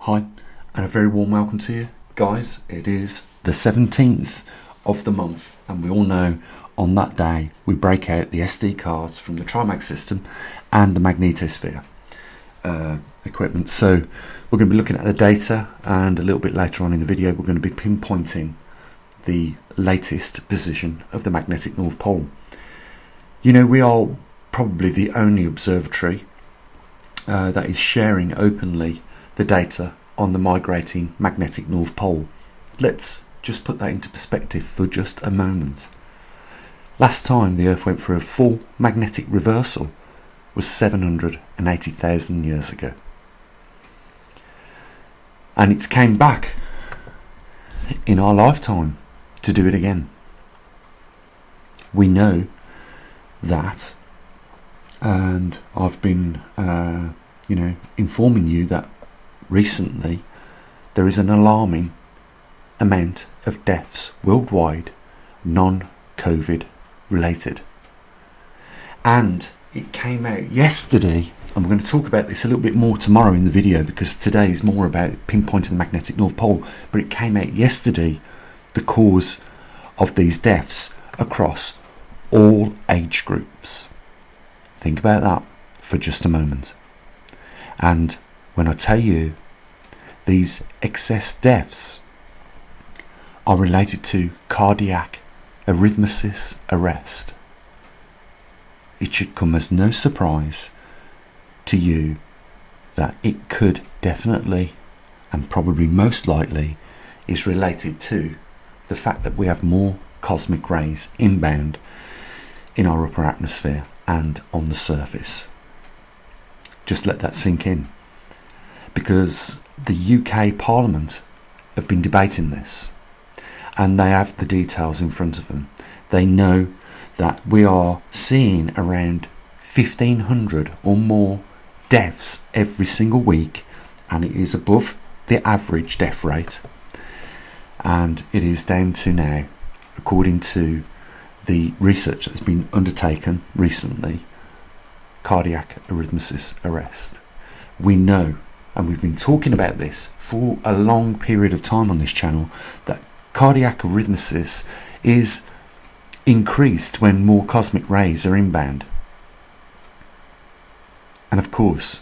Hi, and a very warm welcome to you guys. It is the 17th of the month, and we all know on that day we break out the SD cards from the Trimag system and the Magnetosphere equipment. So we're going to be looking at the data, and a little bit later on in the video we're going to be pinpointing the latest position of the magnetic North Pole. You know, we are probably the only observatory that is sharing openly the data on the migrating magnetic North Pole. Let's just put that into perspective for just a moment. Last time the Earth went through a full magnetic reversal was 780,000 years ago. And it came back in our lifetime to do it again. We know that, and I've been informing you that recently there is an alarming amount of deaths worldwide, non-COVID related. And it came out yesterday, and we're going to talk about this a little bit more tomorrow in the video, because today is more about pinpointing the magnetic North Pole, but it came out yesterday the cause of these deaths across all age groups. Think about that for just a moment. And when I tell you these excess deaths are related to cardiac arrhythmia arrest, it should come as no surprise to you that it could definitely, and probably most likely, is related to the fact that we have more cosmic rays inbound in our upper atmosphere and on the surface. Just let that sink in, because the UK Parliament have been debating this, and they have the details in front of them. They know that we are seeing around 1,500 or more deaths every single week, and it is above the average death rate, and it is down to now, according to the research that's been undertaken recently, cardiac arrhythmia arrest. We know, and we've been talking about this for a long period of time on this channel, that cardiac arrhythmia is increased when more cosmic rays are inbound. And of course,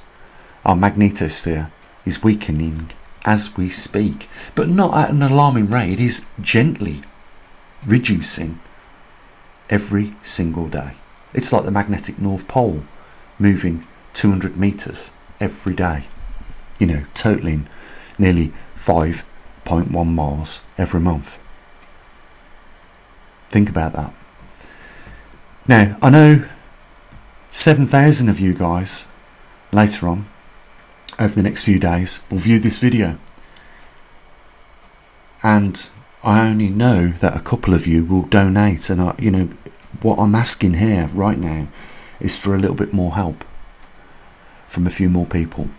our magnetosphere is weakening as we speak, but not at an alarming rate. It is gently reducing every single day. It's like the magnetic North Pole moving 200 meters every day, totaling nearly 5.1 miles every month. Think about that. Now, I know 7,000 of you guys later on over the next few days will view this video, and I only know that a couple of you will donate, and what I'm asking here right now is for a little bit more help from a few more people.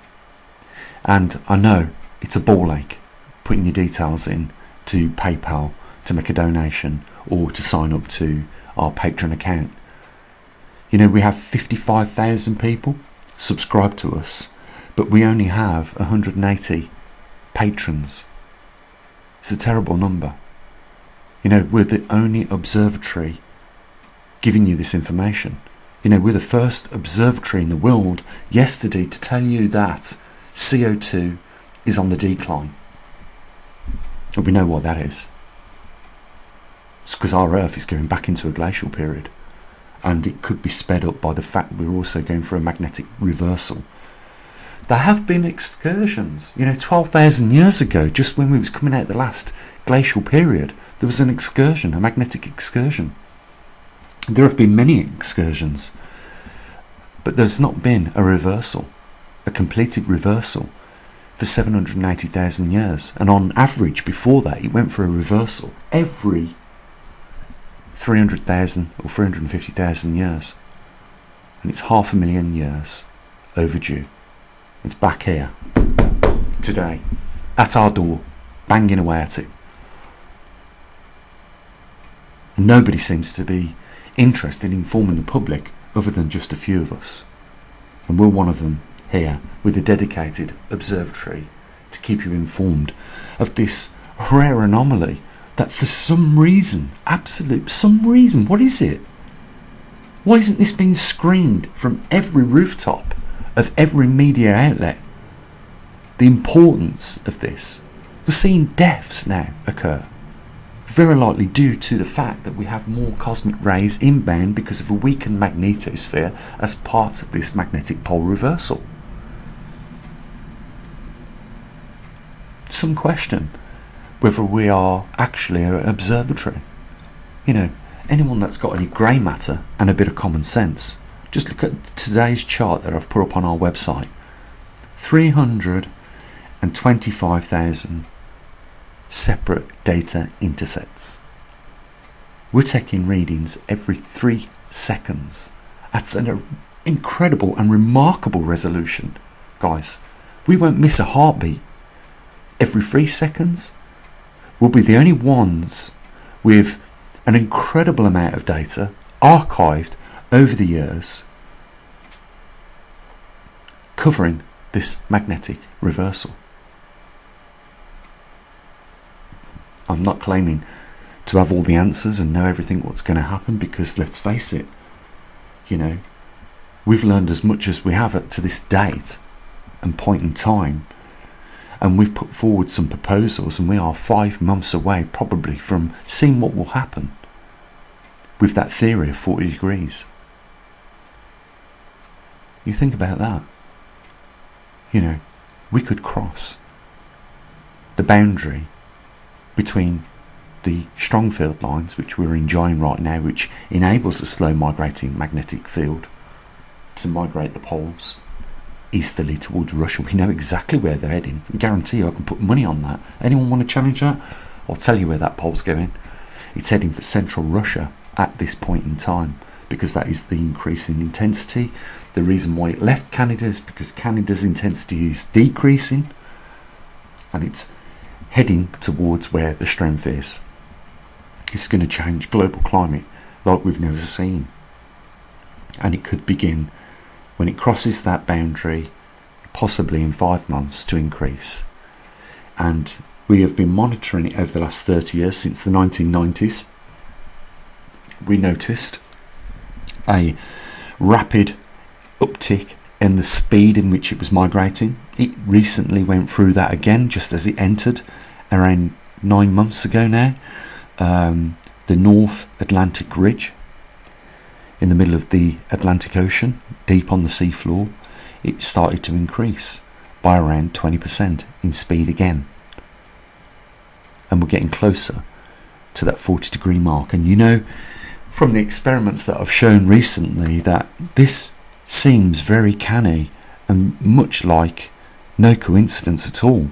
And I know it's a ball ache putting your details in to PayPal to make a donation or to sign up to our Patreon account. We have 55,000 people subscribe to us, but we only have 180 patrons. It's a terrible number. We're the only observatory giving you this information. We're the first observatory in the world yesterday to tell you that CO2 is on the decline. And we know what that is. It's because our Earth is going back into a glacial period, and it could be sped up by the fact we're also going for a magnetic reversal. There have been excursions, 12,000 years ago, just when we was coming out the last glacial period, there was an excursion, a magnetic excursion. There have been many excursions, but there's not been a reversal, a completed reversal, for 780,000 years. And on average, before that, it went for a reversal every 300,000 or 350,000 years. And it's 500,000 years overdue. It's back here, today, at our door, banging away at it. Nobody seems to be interested in informing the public other than just a few of us, and we're one of them here with a dedicated observatory to keep you informed of this rare anomaly that for some reason, some reason, what is it? Why isn't this being screamed from every rooftop of every media outlet? The importance of this. We're seeing deaths now occur, very likely due to the fact that we have more cosmic rays inbound because of a weakened magnetosphere as part of this magnetic pole reversal. Some question whether we are actually an observatory. You know, anyone that's got any grey matter and a bit of common sense, just look at today's chart that I've put up on our website. 325,000 separate data intersets. We're taking readings every 3 seconds. That's an incredible and remarkable resolution, guys. We won't miss a heartbeat. Every 3 seconds, we'll be the only ones with an incredible amount of data archived over the years covering this magnetic reversal. I'm not claiming to have all the answers and know everything what's going to happen, because let's face it, you know, we've learned as much as we have to this date and point in time, and we've put forward some proposals, and we are 5 months away probably from seeing what will happen with that theory of 40 degrees. You think about that. You know, we could cross the boundary between the strong field lines, which we're enjoying right now, which enables a slow migrating magnetic field to migrate the poles easterly towards Russia. We know exactly where they're heading. I guarantee you I can put money on that. Anyone want to challenge that? I'll tell you where that pole's going. It's heading for central Russia at this point in time, because that is the increase in intensity. The reason why it left Canada is because Canada's intensity is decreasing, and it's heading towards where the strength is. It's going to change global climate like we've never seen, and it could begin when it crosses that boundary, possibly in 5 months, to increase. And we have been monitoring it over the last 30 years, since the 1990s. We noticed a rapid uptick in the speed in which it was migrating. It recently went through that again, just as it entered around 9 months ago now. The North Atlantic Ridge, in the middle of the Atlantic Ocean, deep on the seafloor, it started to increase by around 20% in speed again. And we're getting closer to that 40 degree mark. And you know, from the experiments that I've shown recently, that this seems very canny and much like no coincidence at all,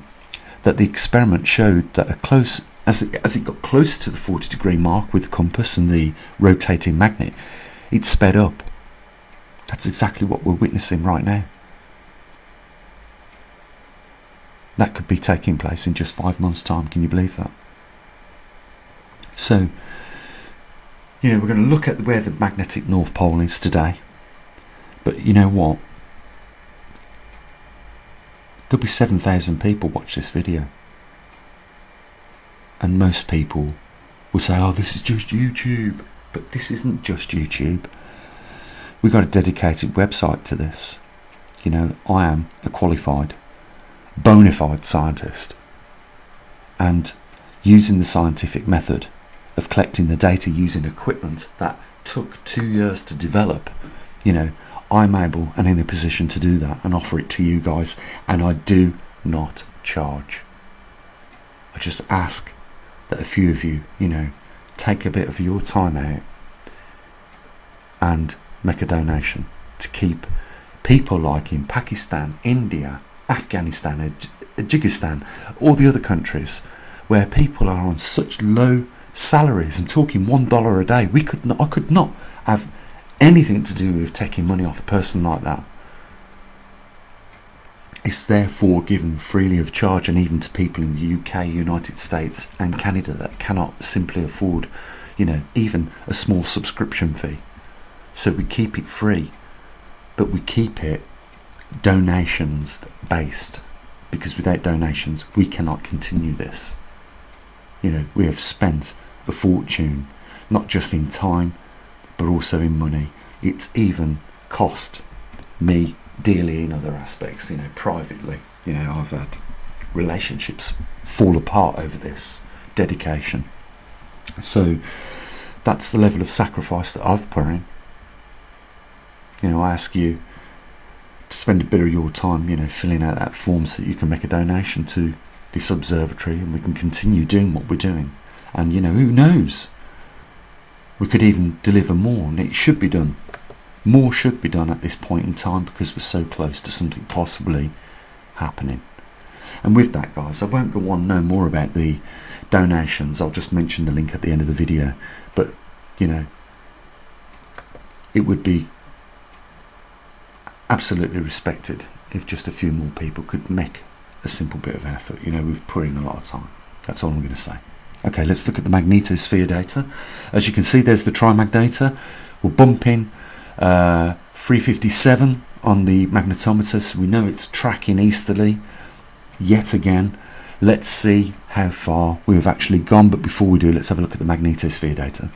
that the experiment showed that as it got close to the 40 degree mark with the compass and the rotating magnet, it sped up. That's exactly what we're witnessing right now. That could be taking place in just 5 months' time. Can you believe that? So, you know, we're going to look at where the magnetic North Pole is today. But you know what? There'll be 7,000 people watch this video. And most people will say, oh, this is just YouTube. But this isn't just YouTube. We've got a dedicated website to this. You know, I am a qualified, bona fide scientist. And using the scientific method of collecting the data using equipment that took 2 years to develop, you know, I'm able and in a position to do that and offer it to you guys. And I do not charge. I just ask that a few of you, you know, take a bit of your time out and make a donation to keep people like in Pakistan, India, Afghanistan, Tajikistan, all the other countries where people are on such low salaries. I'm talking $1 a day. I could not have anything to do with taking money off a person like that. It's therefore given freely of charge, and even to people in the UK, United States and Canada that cannot simply afford, you know, even a small subscription fee. So we keep it free, but we keep it donations based. because without donations we cannot continue this. You know, we have spent a fortune, not just in time but also in money. It's even cost me dearly in other aspects, you know, privately. You know, I've had relationships fall apart over this dedication. So that's the level of sacrifice that I've put in. You know, I ask you to spend a bit of your time, you know, filling out that form so that you can make a donation to this observatory and we can continue doing what we're doing. And, you know, who knows? We could even deliver more, and it should be done. More should be done at this point in time because we're so close to something possibly happening. And with that, guys, I won't go on no more about the donations. I'll just mention the link at the end of the video. But, you know, it would be absolutely respected if just a few more people could make a simple bit of effort. You know, we've put in a lot of time. That's all I'm going to say. Okay, let's look at the magnetosphere data. As you can see, there's the trimag data. We're bumping 357 on the magnetometer, so we know it's tracking easterly yet again. Let's see how far we have actually gone, but before we do, let's have a look at the magnetosphere data.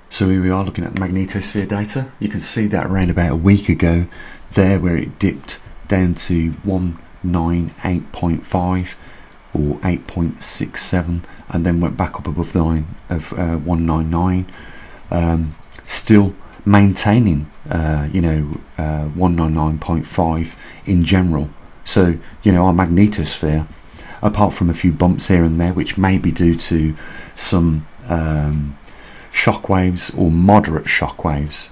So here we are looking at the magnetosphere data. You can see that around about a week ago there, where it dipped down to 198.5 or 8.67 and then went back up above 199, still maintaining 199.5 in general. So, you know, our magnetosphere, apart from a few bumps here and there, which may be due to some shock waves or moderate shock waves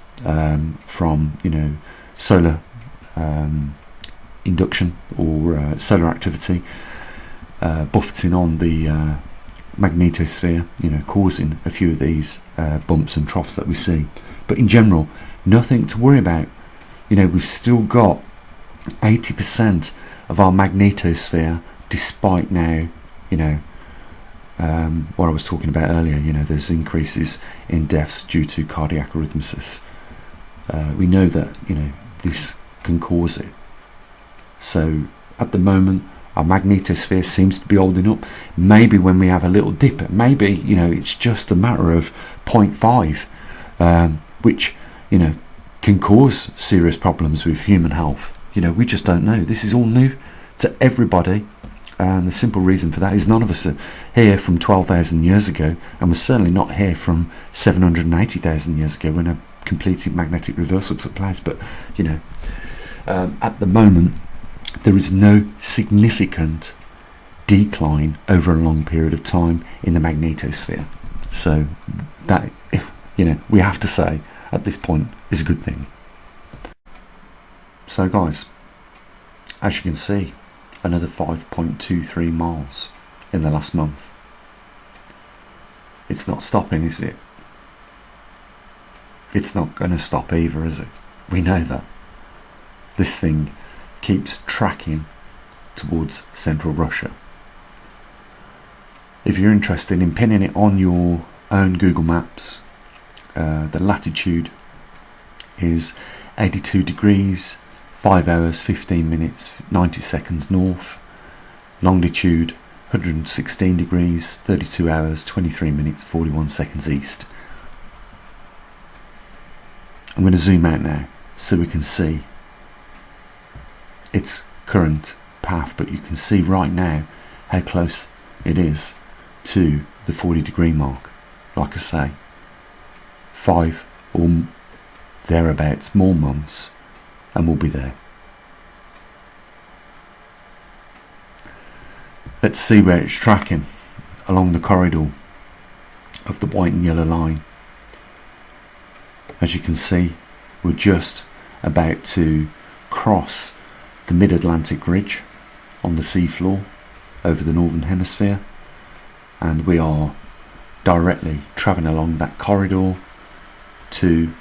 from, you know, solar induction or solar activity buffeting on the magnetosphere, you know, causing a few of these bumps and troughs that we see. But in general, nothing to worry about. You know, we've still got 80% of our magnetosphere, despite now, you know, what I was talking about earlier, you know, there's increases in deaths due to cardiac arrhythmias. We know that, you know, this can cause it. So at the moment, our magnetosphere seems to be holding up. Maybe when we have a little dip, maybe, you know, it's just a matter of 0.5, which, you know, can cause serious problems with human health. You know, we just don't know. This is all new to everybody. And the simple reason for that is none of us are here from 12,000 years ago, and we're certainly not here from 780,000 years ago when a completed magnetic reversal took place. But, you know, at the moment, there is no significant decline over a long period of time in the magnetosphere. So that, you know, we have to say at this point is a good thing. So guys, as you can see, another 5.23 miles in the last month. It's not stopping, is it? It's not going to stop either, is it? We know that. This thing keeps tracking towards central Russia. If you're interested in pinning it on your own Google Maps, the latitude is 82 degrees 5 hours 15 minutes 90 seconds north. Longitude 116 degrees 32 hours 23 minutes 41 seconds east. I'm going to zoom out now so we can see its current path, but you can see right now how close it is to the 40-degree mark. Like I say, 5 or thereabouts more months and we'll be there. Let's see where it's tracking along the corridor of the white and yellow line. As you can see, we're just about to cross the mid-Atlantic ridge on the seafloor over the northern hemisphere, and we are directly travelling along that corridor to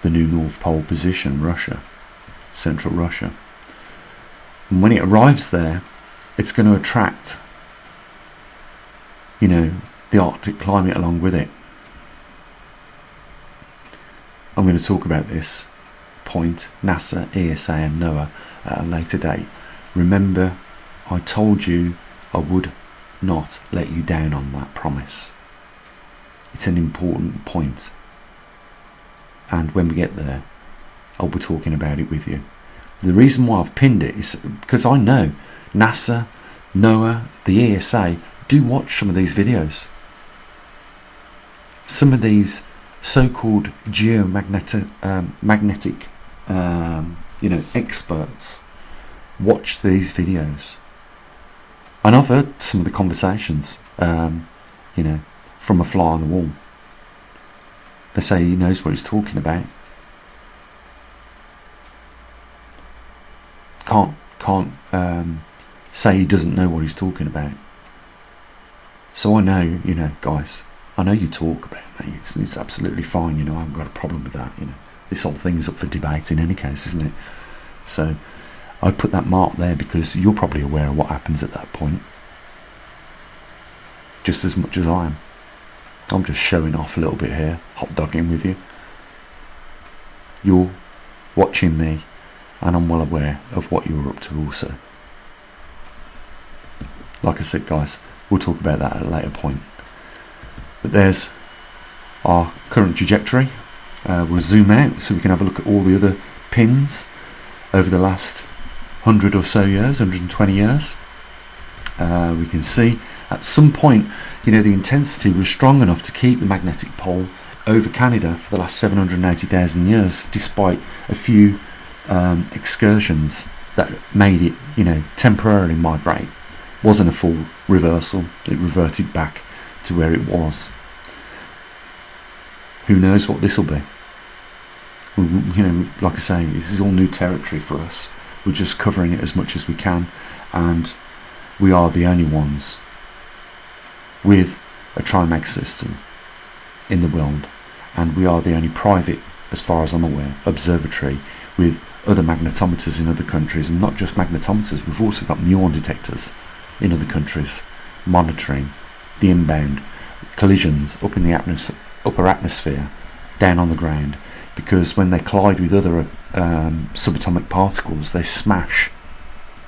the new North Pole position, Russia, central Russia. And when it arrives there, it's going to attract, you know, the Arctic climate along with it. I'm going to talk about this point, NASA, ESA and NOAA, at a later date. Remember, I told you I would not let you down on that promise. It's an important point, and when we get there, I'll be talking about it with you. The reason why I've pinned it is because I know NASA, NOAA, the ESA do watch some of these videos. Some of these so-called geomagnetic experts watch these videos, and I've heard some of the conversations from a fly on the wall. They say he knows what he's talking about. Can't say he doesn't know what he's talking about. So I know, guys, I know you talk about me. It's absolutely fine, I haven't got a problem with that. This whole thing's up for debate in any case, isn't it? So I put that mark there because you're probably aware of what happens at that point, just as much as I am. I'm just showing off a little bit here, hot dogging with you. You're watching me, and I'm well aware of what you're up to also. Like I said, guys, we'll talk about that at a later point. But there's our current trajectory. We'll zoom out so we can have a look at all the other pins over the last 100 or so years, 120 years. We can see at some point, the intensity was strong enough to keep the magnetic pole over Canada for the last 780,000 years, despite a few excursions that made it, temporarily migrate. Wasn't a full reversal. It reverted back to where it was. Who knows what this will be? Like I say, this is all new territory for us. We're just covering it as much as we can, and we are the only ones with a trimag system in the world, and we are the only private, as far as I'm aware, observatory with other magnetometers in other countries. And not just magnetometers, we've also got muon detectors in other countries monitoring the inbound collisions up in the upper atmosphere, down on the ground, because when they collide with other subatomic particles, they smash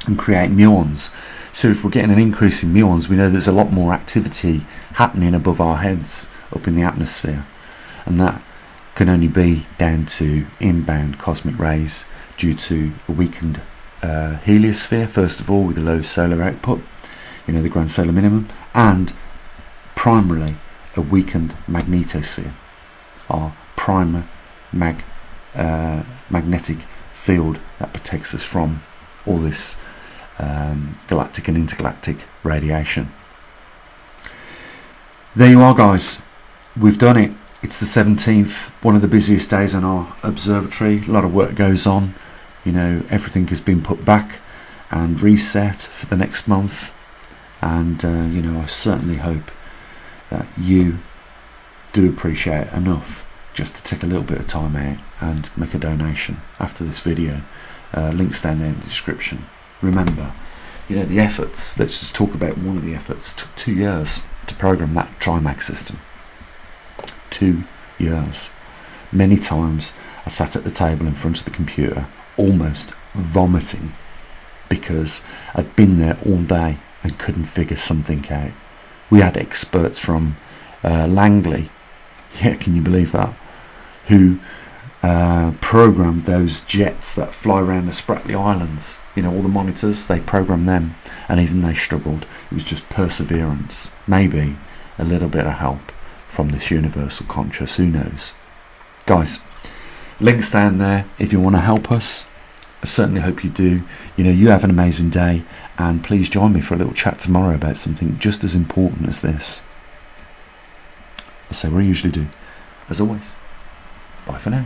and create muons. So if we're getting an increase in muons, we know there's a lot more activity happening above our heads up in the atmosphere, and that can only be down to inbound cosmic rays due to a weakened heliosphere, first of all, with a low solar output, the grand solar minimum, and primarily a weakened magnetosphere, our primer magnetic field that protects us from all this galactic and intergalactic radiation. There you are, guys. We've done it. It's the 17th, one of the busiest days on our observatory. A lot of work goes on. Everything has been put back and reset for the next month. And, I certainly hope that you do appreciate it enough just to take a little bit of time out and make a donation after this video. Links down there in the description. Remember, the efforts, let's just talk about one of the efforts, took 2 years to program that trimag system. 2 years. Many times I sat at the table in front of the computer almost vomiting because I'd been there all day and couldn't figure something out. We had experts from Langley, can you believe that, who programmed those jets that fly around the Spratly Islands. All the monitors, they programmed them, and even they struggled. It was just perseverance, maybe a little bit of help from this universal conscious, who knows. Guys, links down there if you want to help us. I certainly hope you do. You have an amazing day, and please join me for a little chat tomorrow about something just as important as this. I'll say what I usually do. As always, bye for now.